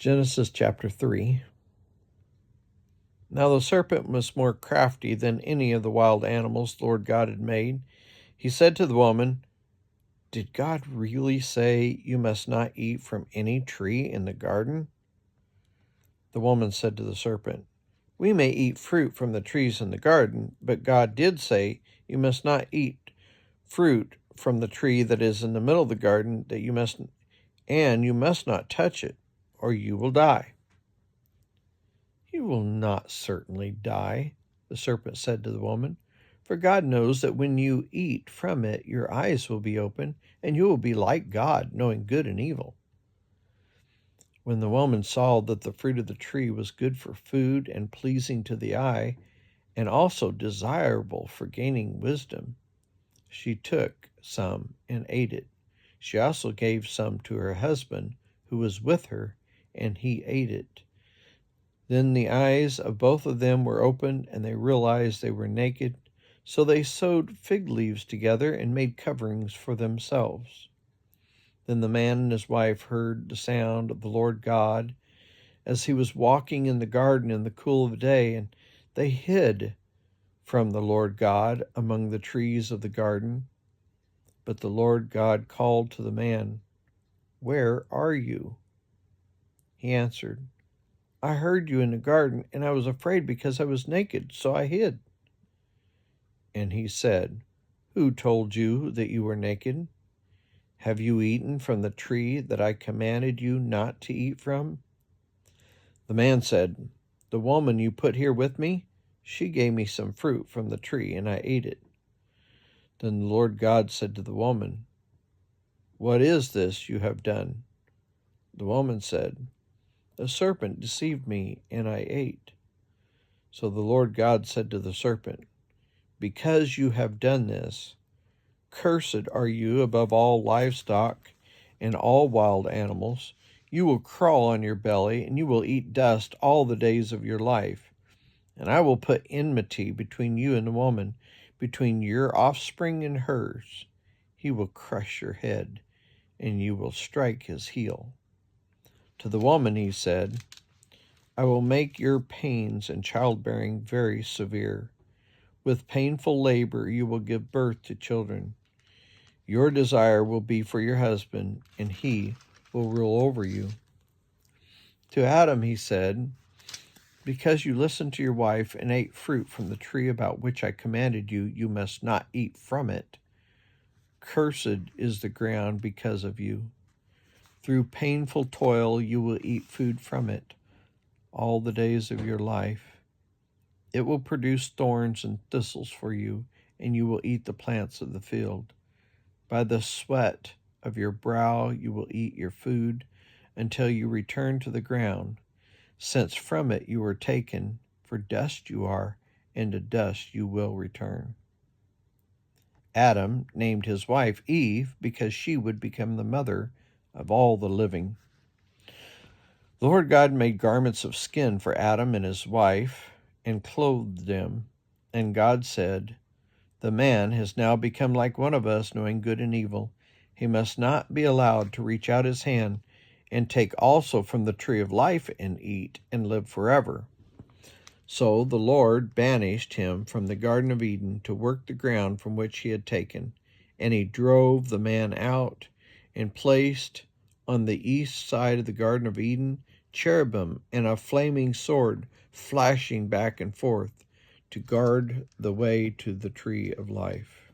Genesis chapter 3. Now the serpent was more crafty than any of the wild animals the Lord God had made. He said to the woman, "Did God really say you must not eat from any tree in the garden?" The woman said to the serpent, "We may eat fruit from the trees in the garden, but God did say you must not eat fruit from the tree that is in the middle of the garden, you must not touch it, or you will die." "You will not certainly die," the serpent said to the woman, "for God knows that when you eat from it, your eyes will be open, and you will be like God, knowing good and evil." When the woman saw that the fruit of the tree was good for food and pleasing to the eye, and also desirable for gaining wisdom, she took some and ate it. She also gave some to her husband who was with her, and he ate it. Then the eyes of both of them were opened, and they realized they were naked. So they sewed fig leaves together and made coverings for themselves. Then the man and his wife heard the sound of the Lord God as he was walking in the garden in the cool of the day, and they hid from the Lord God among the trees of the garden. But the Lord God called to the man, "Where are you?" He answered, "I heard you in the garden, and I was afraid because I was naked, so I hid." And he said, "Who told you that you were naked? Have you eaten from the tree that I commanded you not to eat from?" The man said, "The woman you put here with me, she gave me some fruit from the tree, and I ate it." Then the Lord God said to the woman, "What is this you have done?" The woman said, "The serpent deceived me, and I ate." So the Lord God said to the serpent, "Because you have done this, cursed are you above all livestock and all wild animals. You will crawl on your belly, and you will eat dust all the days of your life. And I will put enmity between you and the woman, between your offspring and hers. He will crush your head, and you will strike his heel." To the woman he said, "I will make your pains in childbearing very severe. With painful labor you will give birth to children. Your desire will be for your husband, and he will rule over you." To Adam he said, "Because you listened to your wife and ate fruit from the tree about which I commanded you, you must not eat from it. Cursed is the ground because of you. Through painful toil you will eat food from it all the days of your life. It will produce thorns and thistles for you, and you will eat the plants of the field. By the sweat of your brow you will eat your food until you return to the ground, since from it you were taken, for dust you are, and to dust you will return." Adam named his wife Eve because she would become the mother of all the living. The Lord God made garments of skin for Adam and his wife and clothed them. And God said, "The man has now become like one of us, knowing good and evil. He must not be allowed to reach out his hand and take also from the tree of life and eat and live forever." So the Lord banished him from the Garden of Eden to work the ground from which he had taken. And he drove the man out and placed on the east side of the Garden of Eden cherubim and a flaming sword flashing back and forth to guard the way to the tree of life.